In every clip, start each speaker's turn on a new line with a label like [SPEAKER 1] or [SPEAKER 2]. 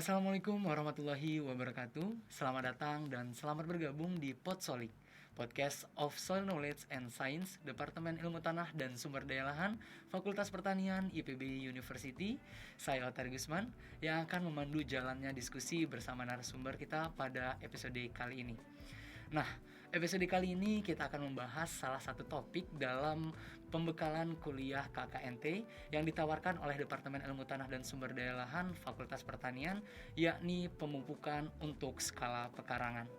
[SPEAKER 1] Assalamualaikum warahmatullahi wabarakatuh. Selamat datang dan selamat bergabung di Podsolik, Podcast of Soil Knowledge and Science, Departemen Ilmu Tanah dan Sumber Daya Lahan, Fakultas Pertanian IPB University. Saya Otar Gusman yang akan memandu jalannya diskusi bersama narasumber kita pada episode kali ini. Nah, episode kali ini kita akan membahas salah satu topik dalam pembekalan kuliah KKNT yang ditawarkan oleh Departemen Ilmu Tanah dan Sumber Daya Lahan Fakultas Pertanian, yakni pemupukan untuk skala pekarangan.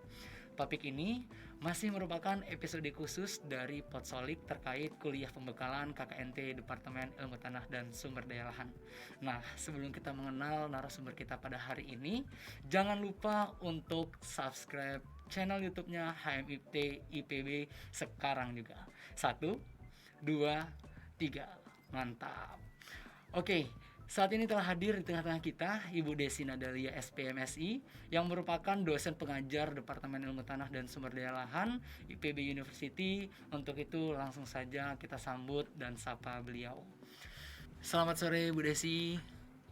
[SPEAKER 1] Topik ini masih merupakan episode khusus dari Podsolik terkait kuliah pembekalan KKNT Departemen Ilmu Tanah dan Sumber Daya Lahan. Nah, sebelum kita mengenal narasumber kita pada hari ini, jangan lupa untuk subscribe channel YouTube-nya HMIT IPB sekarang juga. 1, 2, 3. Mantap. Oke, saat ini telah hadir di tengah-tengah kita Ibu Desi Nadalia SPMSI yang merupakan dosen pengajar Departemen Ilmu Tanah dan Sumber Daya Lahan IPB University. Untuk itu langsung saja kita sambut dan sapa beliau. Selamat sore Bu Desi.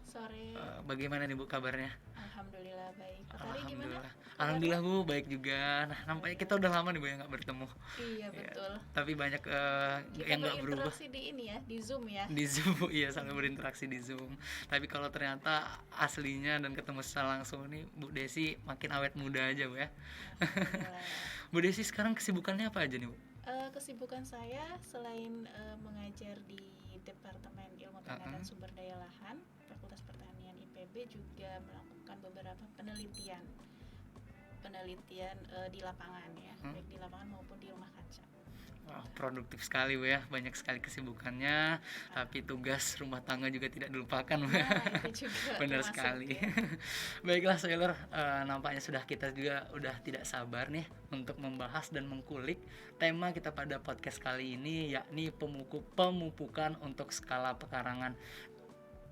[SPEAKER 2] Sore.
[SPEAKER 1] Bagaimana nih Bu kabarnya?
[SPEAKER 2] Alhamdulillah baik. Pak Tari gimana?
[SPEAKER 1] Alhamdulillah Bu baik juga. Nah, nampaknya kita udah lama nih Bu yang nggak bertemu.
[SPEAKER 2] Iya betul.
[SPEAKER 1] Tapi banyak yang nggak berubah.
[SPEAKER 2] Berinteraksi di ini ya, di Zoom ya.
[SPEAKER 1] Di Zoom Bu, iya sampai berinteraksi di Zoom. Tapi kalau ternyata aslinya dan ketemu secara langsung nih Bu Desi makin awet muda aja Bu ya. Bu Desi sekarang kesibukannya apa aja nih Bu?
[SPEAKER 2] Kesibukan saya selain mengajar di Departemen Ilmu Tanah dan Sumber Daya Lahan Fakultas Pertanian IPB, juga melakukan beberapa penelitian di lapangan ya, baik di lapangan maupun di rumah kaca.
[SPEAKER 1] Wah, produktif sekali Bu ya, banyak sekali kesibukannya, tapi tugas rumah tangga juga tidak dilupakan Bu.
[SPEAKER 2] Nah, itu juga
[SPEAKER 1] benar sekali. Ya. Baiklah Soiler, nampaknya kita juga udah tidak sabar nih untuk membahas dan mengkulik tema kita pada podcast kali ini, yakni pemupukan untuk skala pekarangan.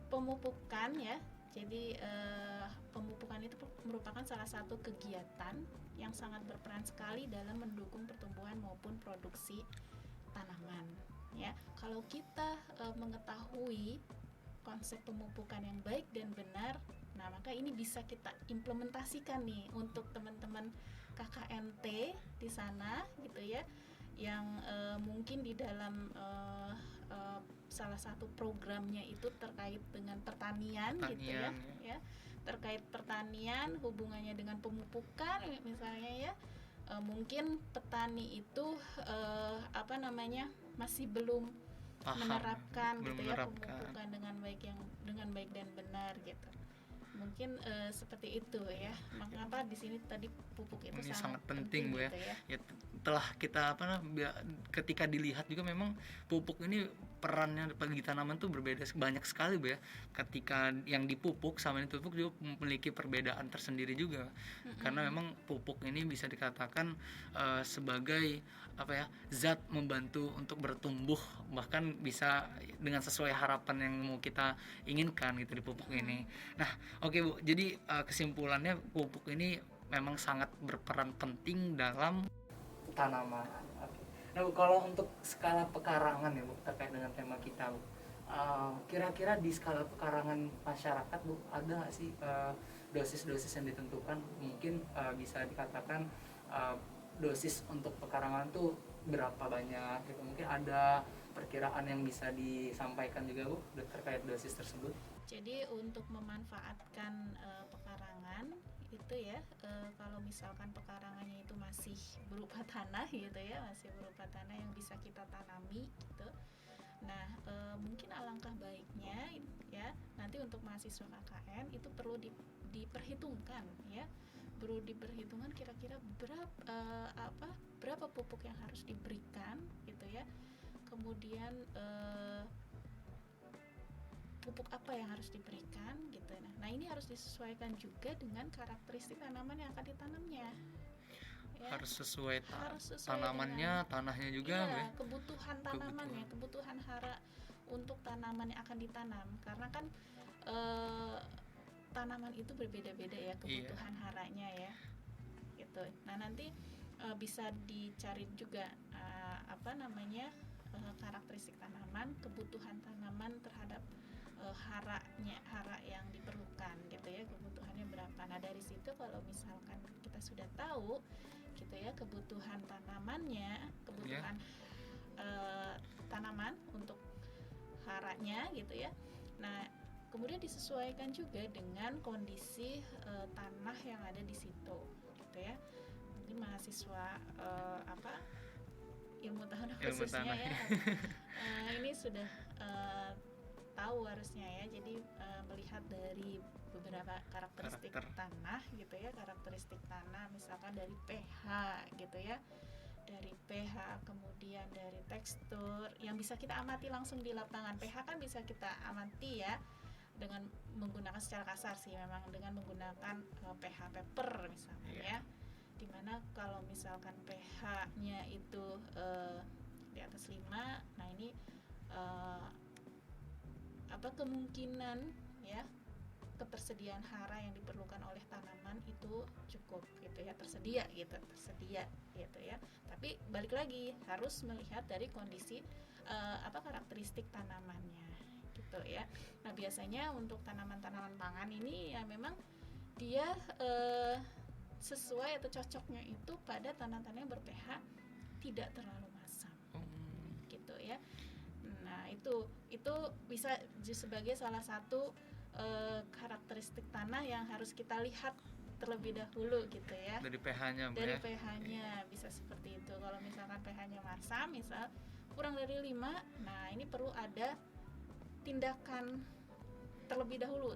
[SPEAKER 2] Pemupukan ya. Jadi pemupukan itu merupakan salah satu kegiatan yang sangat berperan sekali dalam mendukung pertumbuhan maupun produksi tanaman. Ya, kalau kita mengetahui konsep pemupukan yang baik dan benar, nah maka ini bisa kita implementasikan nih untuk teman-teman KKNT di sana gitu ya, yang mungkin di dalam salah satu programnya itu terkait dengan pertanian gitu ya, terkait pertanian hubungannya dengan pemupukan misalnya ya. Mungkin petani itu masih belum menerapkan pemupukan dengan baik dan benar gitu. Mungkin seperti itu ya. Mengapa di sini tadi pupuk itu
[SPEAKER 1] ini sangat penting Bu ya.
[SPEAKER 2] Gitu ya.
[SPEAKER 1] Ya, telah kita ketika dilihat juga memang pupuk ini perannya bagi tanaman tuh berbeda banyak sekali Bu ya. Ketika yang dipupuk sama yang dipupuk juga memiliki perbedaan tersendiri juga. Karena memang pupuk ini bisa dikatakan sebagai zat membantu untuk bertumbuh, bahkan bisa dengan sesuai harapan yang mau kita inginkan gitu di pupuk ini. Nah, oke Bu, jadi kesimpulannya pupuk ini memang sangat berperan penting dalam tanaman. Oke. Nah Bu, kalau untuk skala pekarangan ya Bu, terkait dengan tema kita Bu, kira-kira di skala pekarangan masyarakat Bu, ada nggak sih dosis-dosis yang ditentukan? Mungkin bisa dikatakan dosis untuk pekarangan tuh berapa banyak gitu, mungkin ada perkiraan yang bisa disampaikan juga Bu terkait dosis tersebut.
[SPEAKER 2] Jadi untuk memanfaatkan pekarangan itu ya, kalau misalkan pekarangannya itu masih berupa tanah gitu ya, masih berupa tanah yang bisa kita tanami gitu. Nah, mungkin alangkah baiknya ya nanti untuk mahasiswa KKN itu perlu diperhitungkan ya, perlu diperhitungkan kira-kira berapa pupuk yang harus diberikan gitu ya. Kemudian pupuk apa yang harus diberikan gitu. Nah ini harus disesuaikan juga dengan karakteristik tanaman yang akan ditanamnya. Ya,
[SPEAKER 1] harus sesuai tanamannya, tanahnya juga
[SPEAKER 2] ya, kebutuhan tanamannya, kebutuhan hara untuk tanaman yang akan ditanam. Karena kan tanaman itu berbeda-beda ya kebutuhan haranya ya. Gitu. Nah nanti bisa dicari juga karakteristik tanaman, kebutuhan tanaman terhadap hara yang diperlukan gitu ya, kebutuhannya berapa. Nah dari situ kalau misalkan kita sudah tahu gitu ya kebutuhan tanamannya, kebutuhan tanaman untuk haranya gitu ya. Nah kemudian disesuaikan juga dengan kondisi tanah yang ada di situ gitu ya. Mungkin mahasiswa ilmu tanah khususnya ya ini sudah tahu harusnya ya. Jadi melihat dari beberapa karakteristik tanah gitu ya, karakteristik tanah misalkan dari pH gitu ya, dari pH, kemudian dari tekstur yang bisa kita amati langsung di lapangan. pH kan bisa kita amati ya dengan menggunakan secara kasar sih, memang dengan menggunakan pH paper misalnya ya, dimana kalau misalkan pH-nya itu di atas 5, nah ini kemungkinan ya ketersediaan hara yang diperlukan oleh tanaman itu cukup gitu ya, tersedia gitu ya. Tapi balik lagi harus melihat dari kondisi karakteristik tanamannya gitu ya. Nah biasanya untuk tanaman-tanaman pangan ini ya memang dia sesuai atau cocoknya itu pada tanah-tanah yang ber-pH tidak terlalu masam gitu ya. Nah itu bisa sebagai salah satu karakteristik tanah yang harus kita lihat terlebih dahulu gitu ya.
[SPEAKER 1] Dari pH-nya
[SPEAKER 2] pH-nya bisa seperti itu. Kalau misalkan pH-nya masam, misal kurang dari 5, nah ini perlu ada tindakan terlebih dahulu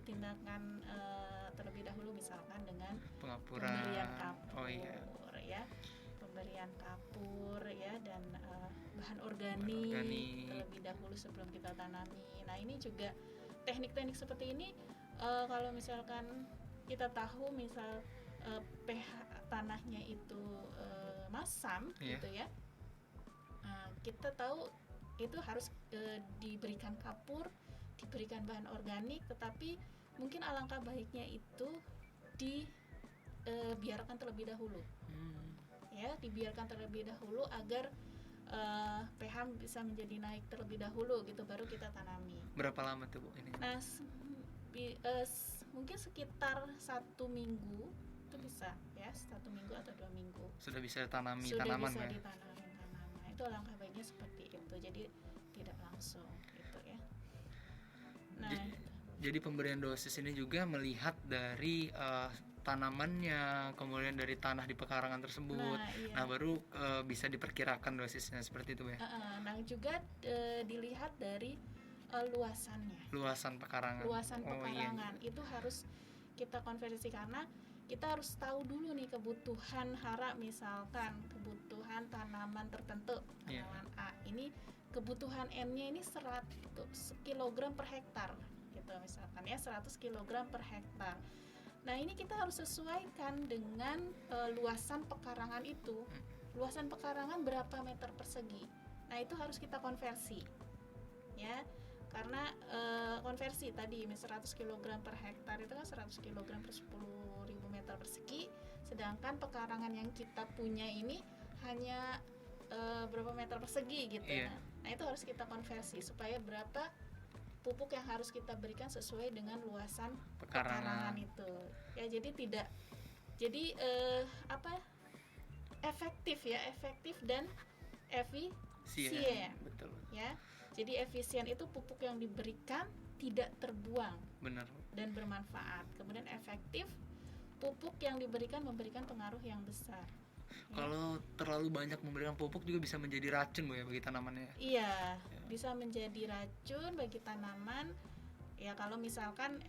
[SPEAKER 2] misalkan dengan pemberian kapur ya, pemberian kapur ya, dan bahan organik terlebih dahulu sebelum kita tanami. Nah ini juga teknik-teknik seperti ini kalau misalkan kita tahu misal pH tanahnya itu masam gitu ya, kita tahu itu harus diberikan kapur, diberikan bahan organik, tetapi mungkin alangkah baiknya itu dibiarkan terlebih dahulu ya, dibiarkan terlebih dahulu agar pH bisa menjadi naik terlebih dahulu gitu, baru kita tanami.
[SPEAKER 1] Berapa lama tuh Bu ini?
[SPEAKER 2] Nah mungkin sekitar 1 minggu itu bisa ya, 1 minggu atau 2 minggu
[SPEAKER 1] sudah bisa tanami
[SPEAKER 2] sudah
[SPEAKER 1] tanaman
[SPEAKER 2] bisa
[SPEAKER 1] ya?
[SPEAKER 2] ditanami tanaman. Itu alangkah baiknya seperti itu, jadi tidak langsung gitu ya. Nah
[SPEAKER 1] jadi pemberian dosis ini juga melihat dari tanamannya, kemudian dari tanah di pekarangan tersebut. Nah baru bisa diperkirakan dosisnya seperti itu ya.
[SPEAKER 2] Nah juga dilihat dari luasan pekarangan. Itu harus kita konversi, karena kita harus tahu dulu nih kebutuhan hara, misalkan kebutuhan tanaman tertentu, tanaman A ini kebutuhan N-nya ini 100 kg per hektar gitu misalkan ya, 100 kg per hektar. Nah ini kita harus sesuaikan dengan luasan pekarangan itu. Luasan pekarangan berapa meter persegi. Nah itu harus kita konversi ya, karena konversi tadi 100 kg per hektar itu kan 100 kg per 10.000 meter persegi, sedangkan pekarangan yang kita punya ini hanya berapa meter persegi gitu. Nah itu harus kita konversi supaya berapa pupuk yang harus kita berikan sesuai dengan luasan pekarangan itu ya. Jadi tidak efektif dan efisien.
[SPEAKER 1] Betul.
[SPEAKER 2] Ya. Jadi efisien itu pupuk yang diberikan tidak terbuang.
[SPEAKER 1] Benar.
[SPEAKER 2] Dan bermanfaat. Kemudian efektif, pupuk yang diberikan memberikan pengaruh yang besar.
[SPEAKER 1] Kalau terlalu banyak memberikan pupuk juga bisa menjadi racun Bu ya bagi tanamannya.
[SPEAKER 2] Iya, bisa menjadi racun bagi tanaman. Ya kalau misalkan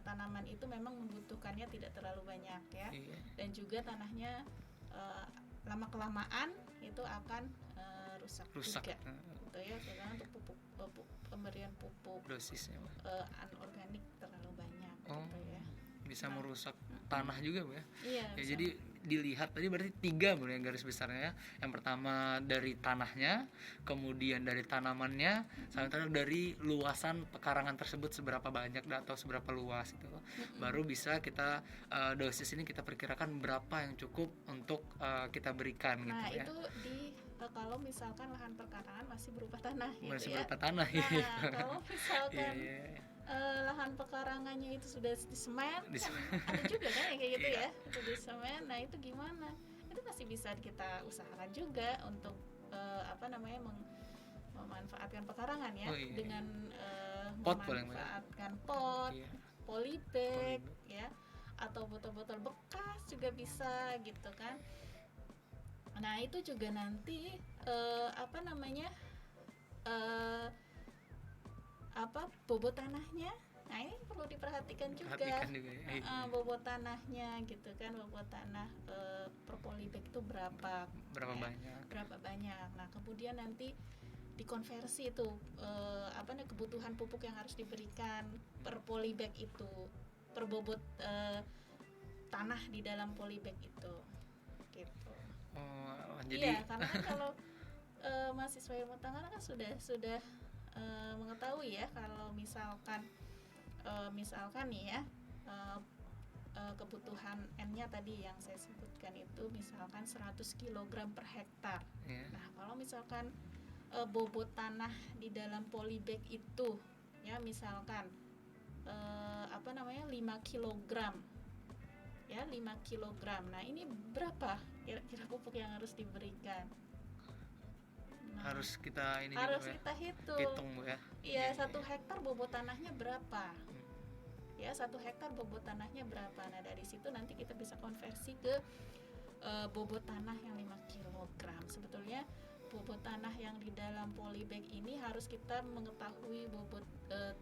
[SPEAKER 2] tanaman itu memang membutuhkannya tidak terlalu banyak ya. Dan juga tanahnya lama kelamaan itu akan rusak juga. Gitu ya, karena untuk pemberian pupuk
[SPEAKER 1] dosisnya
[SPEAKER 2] anorganik terlalu banyak gitu ya.
[SPEAKER 1] Bisa merusak tanah juga Bu ya.
[SPEAKER 2] Iya.
[SPEAKER 1] Ya, jadi dilihat tadi berarti 3 Bu ya garis besarnya. Yang pertama dari tanahnya, kemudian dari tanamannya, sama dari luasan pekarangan tersebut seberapa banyak atau seberapa luas itu. Baru bisa kita dosis ini kita perkirakan berapa yang cukup untuk kita berikan gitu ya.
[SPEAKER 2] Nah, itu kalau misalkan lahan perkarangan masih berupa tanah gitu
[SPEAKER 1] Masih
[SPEAKER 2] ya.
[SPEAKER 1] berupa tanah.
[SPEAKER 2] Nah, kalau misalkan
[SPEAKER 1] Iya.
[SPEAKER 2] lahan pekarangannya itu sudah disemen,
[SPEAKER 1] Di
[SPEAKER 2] kan
[SPEAKER 1] semen.
[SPEAKER 2] ada juga kan yang kayak gitu
[SPEAKER 1] Iya.
[SPEAKER 2] ya, itu disemen. Nah itu gimana? Itu masih bisa kita usahakan juga untuk memanfaatkan pekarangan ya,
[SPEAKER 1] Oh, iya.
[SPEAKER 2] dengan
[SPEAKER 1] Pot paling banyak.
[SPEAKER 2] memanfaatkan pot,
[SPEAKER 1] Iya.
[SPEAKER 2] polybag ya, atau botol-botol bekas juga bisa gitu kan. Nah itu juga nanti bobot tanahnya. Nah ini perlu diperhatikan juga.
[SPEAKER 1] Perhatikan juga ya. Iya.
[SPEAKER 2] Bobot tanahnya gitu kan, bobot tanah per polybag itu berapa
[SPEAKER 1] Berapa
[SPEAKER 2] ya,
[SPEAKER 1] banyak?
[SPEAKER 2] berapa banyak. Nah kemudian nanti dikonversi itu kebutuhan pupuk yang harus diberikan per polybag itu, per bobot tanah di dalam polybag itu gitu.
[SPEAKER 1] Jadi
[SPEAKER 2] Iya, karena kan kalau mahasiswa ilmu tangga kan sudah mengetahui ya, kalau misalkan nih ya, kebutuhan N-nya tadi yang saya sebutkan itu misalkan 100 kg per hektar.
[SPEAKER 1] iya.
[SPEAKER 2] Nah, kalau misalkan bobot tanah di dalam polybag itu ya misalkan 5 kg. Ya, 5 kg. Nah, ini berapa kira-kira pupuk yang harus diberikan? Nah,
[SPEAKER 1] Harus kita ini
[SPEAKER 2] harus
[SPEAKER 1] juga,
[SPEAKER 2] kita
[SPEAKER 1] hitung Bu ya.
[SPEAKER 2] Iya, 1 hektar bobot tanahnya berapa? Ya, 1 hektar bobot tanahnya berapa? Nah, dari situ nanti kita bisa konversi ke bobot tanah yang 5 kg. Sebetulnya bobot tanah yang di dalam polybag ini harus kita mengetahui bobot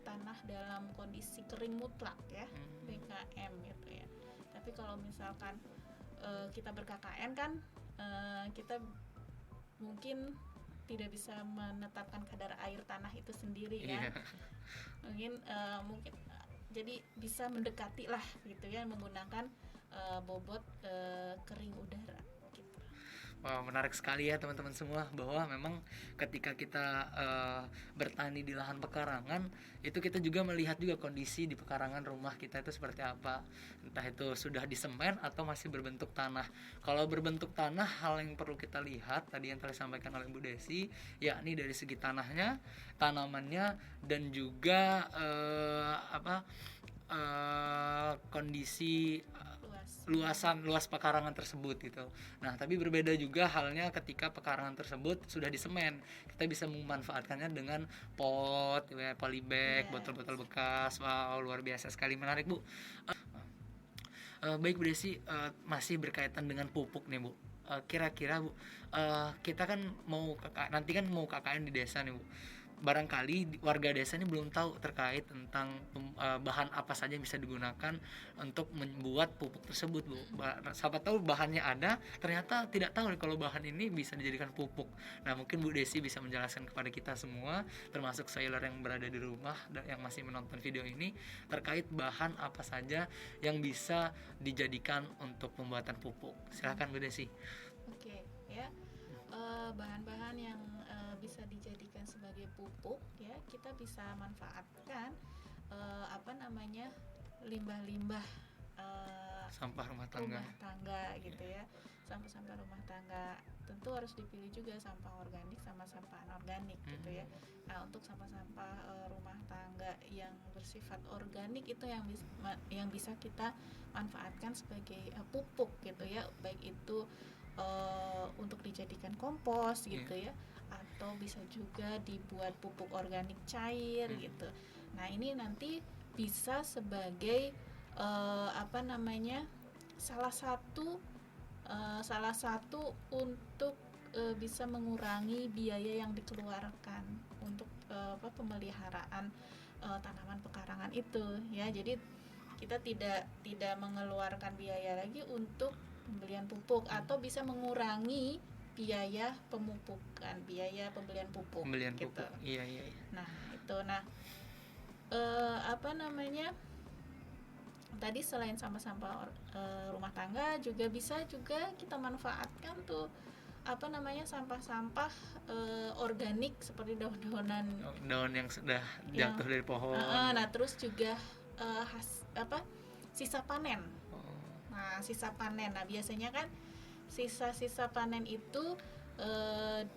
[SPEAKER 2] tanah dalam kondisi kering mutlak ya, BKM gitu ya. Tapi kalau misalkan kita ber-KKN kan kita mungkin tidak bisa menetapkan kadar air tanah itu sendiri ya.
[SPEAKER 1] Iya.
[SPEAKER 2] Mungkin jadi bisa mendekati lah gitu ya, menggunakan bobot kering udara gitu.
[SPEAKER 1] Wah, menarik sekali ya teman-teman semua, bahwa memang ketika kita bertani di lahan pekarangan, itu kita juga melihat juga kondisi di pekarangan rumah kita itu seperti apa, entah itu sudah disemen atau masih berbentuk tanah. Kalau berbentuk tanah, hal yang perlu kita lihat tadi yang telah disampaikan oleh Bu Desi, yakni dari segi tanahnya, tanamannya, dan juga kondisi luas pekarangan tersebut gitu. Nah, tapi berbeda juga halnya ketika pekarangan tersebut sudah disemen. Kita bisa memanfaatkannya dengan pot, polybag, botol-botol bekas. Wow, luar biasa sekali, menarik Bu. Baik Bu Desi, masih berkaitan dengan pupuk nih Bu. Kira-kira Bu, kita kan nanti kan mau KKN di desa nih Bu. Barangkali warga desa ini belum tahu terkait tentang bahan apa saja yang bisa digunakan untuk membuat pupuk tersebut Bu. Siapa tahu bahannya ada, ternyata tidak tahu kalau bahan ini bisa dijadikan pupuk. Nah, mungkin Bu Desi bisa menjelaskan kepada kita semua, termasuk sailor yang berada di rumah dan yang masih menonton video ini, terkait bahan apa saja yang bisa dijadikan untuk pembuatan pupuk. Silakan Bu Desi.
[SPEAKER 2] Oke, ya. Bahan-bahan yang bisa dijadikan sebagai pupuk ya, kita bisa manfaatkan limbah-limbah
[SPEAKER 1] sampah rumah tangga
[SPEAKER 2] gitu ya, sampah-sampah rumah tangga. Tentu harus dipilih juga sampah organik sama sampah anorganik gitu ya. Nah, untuk sampah-sampah rumah tangga yang bersifat organik itu yang bisa kita manfaatkan sebagai pupuk gitu ya, baik itu untuk dijadikan kompos gitu ya, atau bisa juga dibuat pupuk organik cair gitu. Nah, ini nanti bisa sebagai salah satu untuk bisa mengurangi biaya yang dikeluarkan untuk pemeliharaan tanaman pekarangan itu ya. Jadi kita tidak mengeluarkan biaya lagi untuk pembelian pupuk, atau bisa mengurangi biaya pembelian pupuk gitu.
[SPEAKER 1] Pupuk. Iya.
[SPEAKER 2] Nah, itu tadi selain sampah-sampah rumah tangga juga bisa kita manfaatkan tuh sampah-sampah organik seperti daun
[SPEAKER 1] yang sudah jatuh dari pohon.
[SPEAKER 2] Nah, terus juga sisa panen. Nah, sisa panen. Nah, biasanya kan sisa-sisa panen itu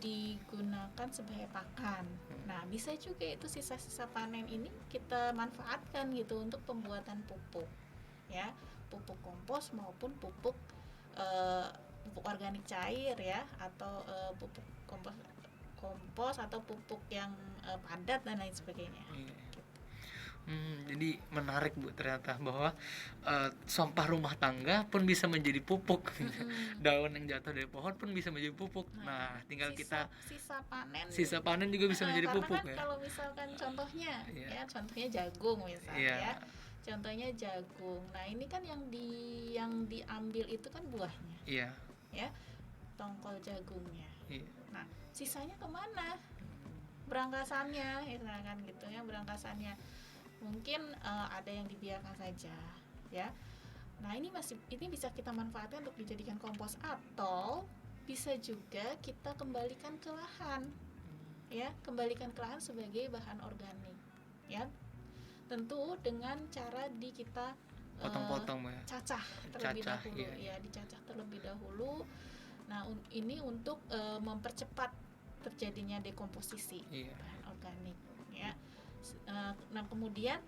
[SPEAKER 2] digunakan sebagai pakan. Nah, bisa juga itu sisa-sisa panen ini kita manfaatkan gitu untuk pembuatan pupuk, ya, pupuk kompos maupun pupuk pupuk organik cair ya, atau pupuk kompos atau pupuk yang padat dan lain sebagainya.
[SPEAKER 1] Iya. Jadi menarik Bu ternyata bahwa sampah rumah tangga pun bisa menjadi pupuk. Daun yang jatuh dari pohon pun bisa menjadi pupuk. Nah, tinggal kita sisa panen juga bisa menjadi
[SPEAKER 2] karena
[SPEAKER 1] pupuk
[SPEAKER 2] kan
[SPEAKER 1] ya.
[SPEAKER 2] kalau misalkan contohnya
[SPEAKER 1] Iya.
[SPEAKER 2] ya, contohnya jagung misalnya
[SPEAKER 1] Iya.
[SPEAKER 2] ya. Contohnya jagung. Nah, ini kan yang diambil itu kan buahnya.
[SPEAKER 1] Iya.
[SPEAKER 2] Ya. Tongkol jagungnya.
[SPEAKER 1] Iya.
[SPEAKER 2] Nah, sisanya kemana? Berangkasannya, misalkan gitu ya, berangkasannya. Mungkin ada yang dibiarkan saja, ya. Nah, ini bisa kita manfaatkan untuk dijadikan kompos, atau bisa juga kita kembalikan ke lahan. Ya, kembalikan ke lahan sebagai bahan organik, ya. Tentu dengan cara kita
[SPEAKER 1] potong-potong ya.
[SPEAKER 2] cacah terlebih
[SPEAKER 1] Cacah,
[SPEAKER 2] dahulu,
[SPEAKER 1] iya.
[SPEAKER 2] ya, dicacah terlebih dahulu. Nah, ini untuk mempercepat terjadinya dekomposisi bahan organik, ya. Nah, kemudian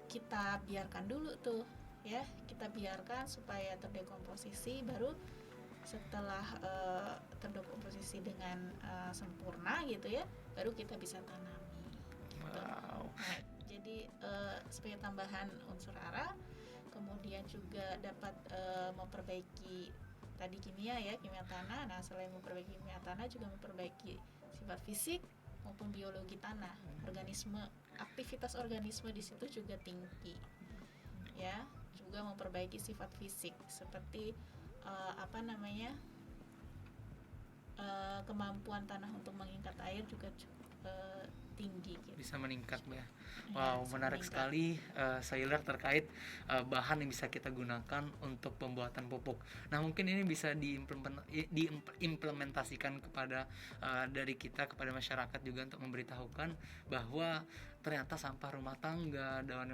[SPEAKER 2] kita biarkan dulu tuh, ya, kita biarkan supaya terdekomposisi. Baru setelah terdekomposisi dengan sempurna gitu ya, baru kita bisa tanami.
[SPEAKER 1] Wow.
[SPEAKER 2] Nah, jadi sebagai tambahan unsur hara, kemudian juga dapat memperbaiki tadi kimia tanah. Nah, selain memperbaiki kimia tanah, juga memperbaiki sifat fisik maupun biologi tanah. Aktivitas organisme di situ juga tinggi, ya. Juga memperbaiki sifat fisik seperti kemampuan tanah untuk mengikat air juga tinggi gitu.
[SPEAKER 1] Bisa meningkat ya. Wow, menarik
[SPEAKER 2] meningkat
[SPEAKER 1] sekali Sailer terkait bahan yang bisa kita gunakan untuk pembuatan pupuk. Nah, mungkin ini bisa diimplementasikan kepada dari kita kepada masyarakat juga, untuk memberitahukan bahwa ternyata sampah rumah tangga, daun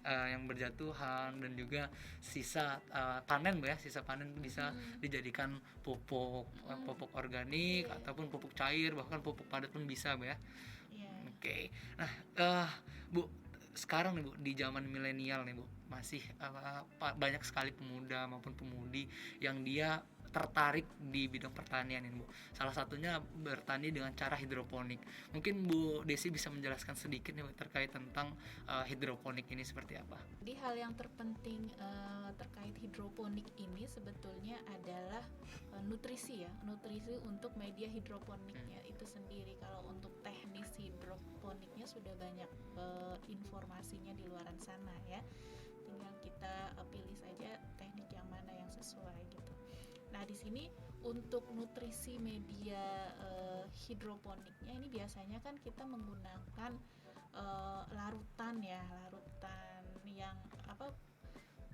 [SPEAKER 1] yang berjatuhan, dan juga sisa panen ya, sisa panen bisa dijadikan pupuk organik ataupun pupuk cair, bahkan pupuk padat pun bisa ya. Oke. Nah, Bu, sekarang nih Bu, di zaman milenial nih Bu, masih banyak sekali pemuda maupun pemudi yang dia tertarik di bidang pertanian ini Bu. Salah satunya bertani dengan cara hidroponik. Mungkin Bu Desi bisa menjelaskan sedikit nih Bu, terkait tentang hidroponik ini seperti apa?
[SPEAKER 2] Jadi hal yang terpenting terkait hidroponik ini sebetulnya adalah nutrisi ya, nutrisi untuk media hidroponiknya itu sendiri. Kalau untuk teknis hidroponiknya sudah banyak informasinya di luaran sana ya. Tinggal kita pilih saja teknik yang mana yang sesuai gitu. Nah, di sini untuk nutrisi media hidroponiknya ini biasanya kan kita menggunakan larutan yang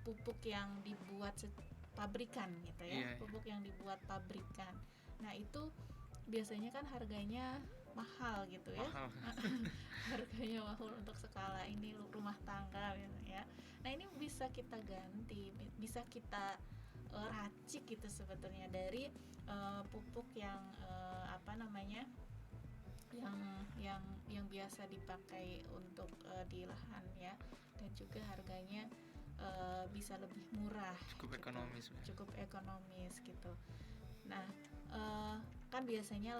[SPEAKER 2] pupuk yang dibuat pabrikan gitu ya. Pupuk yang dibuat pabrikan. Nah, itu biasanya kan harganya mahal gitu ya. Harganya mahal untuk skala ini rumah tangga gitu ya. Nah, ini bisa kita ganti, bisa kita racik gitu sebetulnya dari pupuk yang yang biasa dipakai untuk di lahan ya, dan juga harganya bisa lebih murah,
[SPEAKER 1] cukup ekonomis
[SPEAKER 2] gitu. Nah, kan biasanya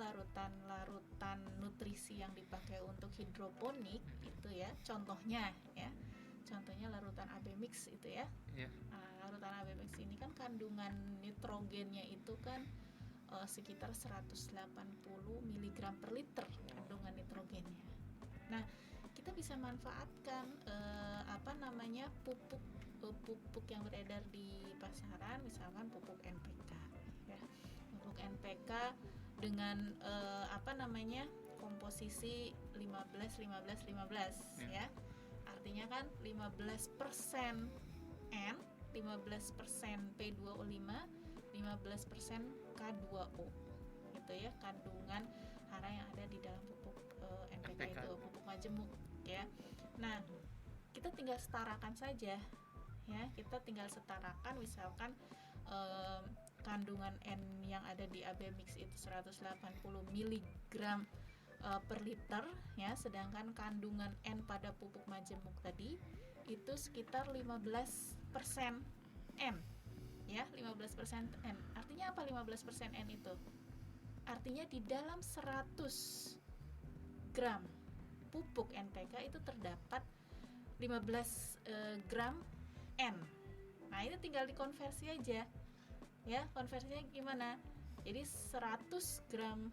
[SPEAKER 2] larutan nutrisi yang dipakai untuk hidroponik itu ya, contohnya larutan AB mix itu ya. Larutan AB mix ini kan kandungan nitrogennya itu kan sekitar 180 mg per liter kandungan nitrogennya. Nah, kita bisa manfaatkan pupuk yang beredar di pasaran, misalkan pupuk NPK ya. Pupuk NPK dengan komposisi 15-15-15 ya. Artinya kan 15% N, 15% P2O5, 15% K2O gitu ya, kandungan hara yang ada di dalam pupuk NPK itu, pupuk majemuk ya. Nah, kita tinggal setarakan saja ya, misalkan kandungan N yang ada di AB mix itu 180 mg per liter ya, sedangkan kandungan N pada pupuk majemuk tadi itu sekitar 15% N ya, 15% N. Artinya apa 15% N itu? Artinya di dalam 100 gram pupuk NPK itu terdapat 15 gram N. Nah, ini tinggal dikonversi aja. Ya, konversinya gimana? Jadi 100 gram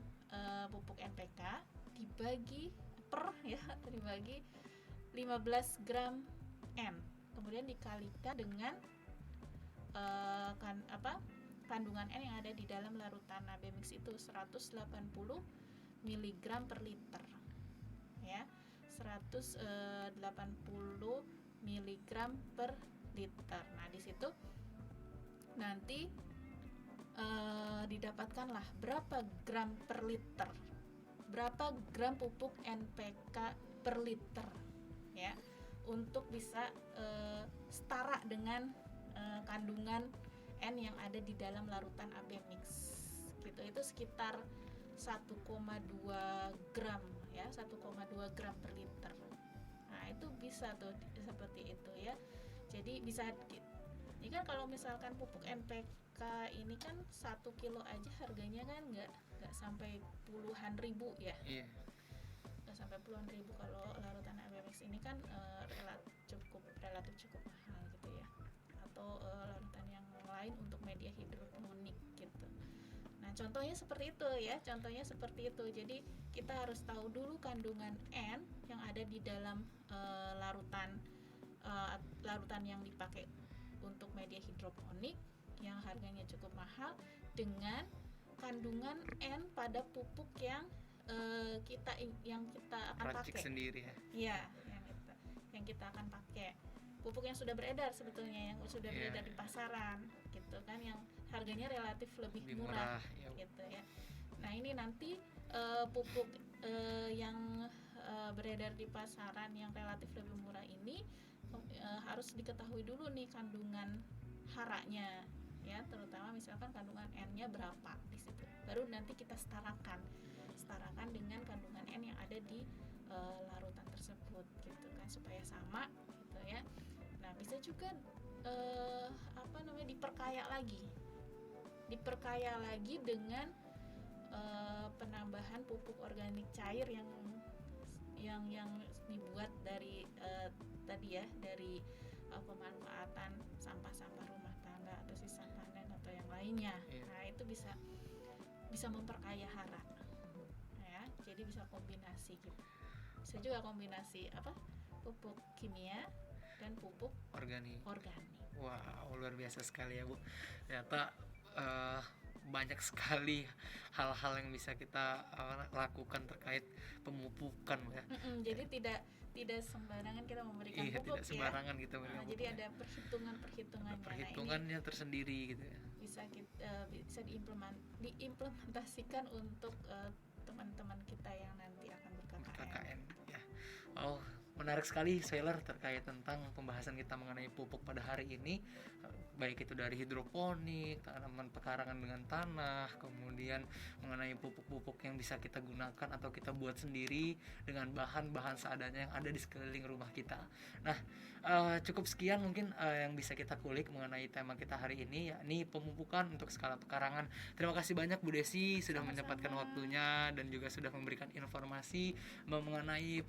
[SPEAKER 2] pupuk NPK dibagi 15 gram N. Kemudian dikalikan dengan kandungan N yang ada di dalam larutan AB mix itu 180 mg per liter. Ya. 180 mg per liter. Nah, di situ nanti didapatkanlah berapa gram per liter, berapa gram pupuk NPK per liter ya, untuk bisa setara dengan kandungan N yang ada di dalam larutan AB mix gitu. Itu sekitar 1,2 gram ya, 1,2 gram per liter. Nah, itu bisa tuh seperti itu ya. Jadi bisa, ini kan kalau misalkan pupuk NPK ini kan 1 kilo aja harganya kan nggak sampai puluhan ribu ya.
[SPEAKER 1] Iya.
[SPEAKER 2] Nggak sampai puluhan ribu. Kalau larutan AB mix ini kan relatif cukup mahal gitu ya. Atau larutan yang lain untuk media hidroponik gitu. Nah, contohnya seperti itu ya, Jadi kita harus tahu dulu kandungan N yang ada di dalam larutan yang dipakai untuk media hidroponik yang harganya cukup mahal dengan kandungan N pada pupuk yang kita akan
[SPEAKER 1] Racik
[SPEAKER 2] pakai
[SPEAKER 1] sendiri ya.
[SPEAKER 2] Iya, yang kita akan pakai. Pupuk yang sudah beredar sebetulnya, yang sudah beredar di pasaran gitu kan, yang harganya relatif lebih murah
[SPEAKER 1] ya.
[SPEAKER 2] Gitu ya. Nah, ini nanti pupuk yang beredar di pasaran yang relatif lebih murah ini harus diketahui dulu nih kandungan haranya ya, terutama misalkan kandungan N-nya berapa di situ. Baru nanti kita setarakan dengan kandungan N yang ada di larutan tersebut gitu kan, supaya sama gitu ya. Nah, bisa juga diperkaya lagi dengan penambahan pupuk organik cair yang dibuat dari tadi ya, dari pemanfaatan sampah-sampah rumah tangga atau sisa panen atau yang lainnya. Nah, itu bisa memperkaya hara ya, jadi bisa kombinasi gitu. Bisa juga kombinasi pupuk kimia dan pupuk organik.
[SPEAKER 1] Wow, luar biasa sekali ya Bu. Ternyata banyak sekali hal-hal yang bisa kita lakukan terkait pemupukan ya.
[SPEAKER 2] Jadi tidak sembarangan kita memberikan pupuk,
[SPEAKER 1] tidak sembarangan kita
[SPEAKER 2] memberikan pupuk. Jadi ada perhitungannya
[SPEAKER 1] tersendiri gitu ya.
[SPEAKER 2] Bisa diimplementasikan untuk teman-teman kita yang nanti akan
[SPEAKER 1] KKN ya. Oh, menarik sekali Sailer terkait tentang pembahasan kita mengenai pupuk pada hari ini, baik itu dari hidroponik, tanaman pekarangan dengan tanah, kemudian mengenai pupuk-pupuk yang bisa kita gunakan atau kita buat sendiri dengan bahan-bahan seadanya yang ada di sekeliling rumah kita. Nah, cukup sekian mungkin yang bisa kita kulik mengenai tema kita hari ini, yakni pemupukan untuk skala pekarangan. Terima kasih banyak Bu Desi sudah menyempatkan waktunya dan juga sudah memberikan informasi mengenai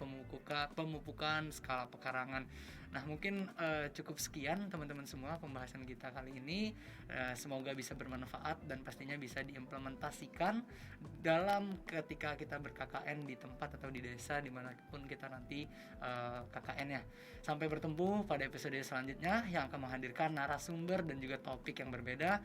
[SPEAKER 1] pemupukan skala pekarangan. Nah, mungkin cukup sekian teman-teman semua pembahasan kita kali ini. Semoga bisa bermanfaat dan pastinya bisa diimplementasikan dalam ketika kita ber-KKN di tempat atau di desa dimanapun kita nanti KKN ya. Sampai bertemu pada episode selanjutnya yang akan menghadirkan narasumber dan juga topik yang berbeda.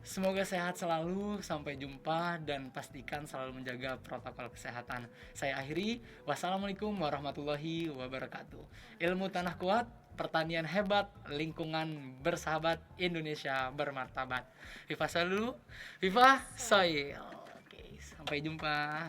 [SPEAKER 1] Semoga sehat selalu, sampai jumpa dan pastikan selalu menjaga protokol kesehatan. Saya akhiri, wassalamualaikum warahmatullahi wabarakatuh. Ilmu tanah kuat, pertanian hebat, lingkungan bersahabat, Indonesia bermartabat. Viva selalu, Viva Soil. Oke, sampai jumpa.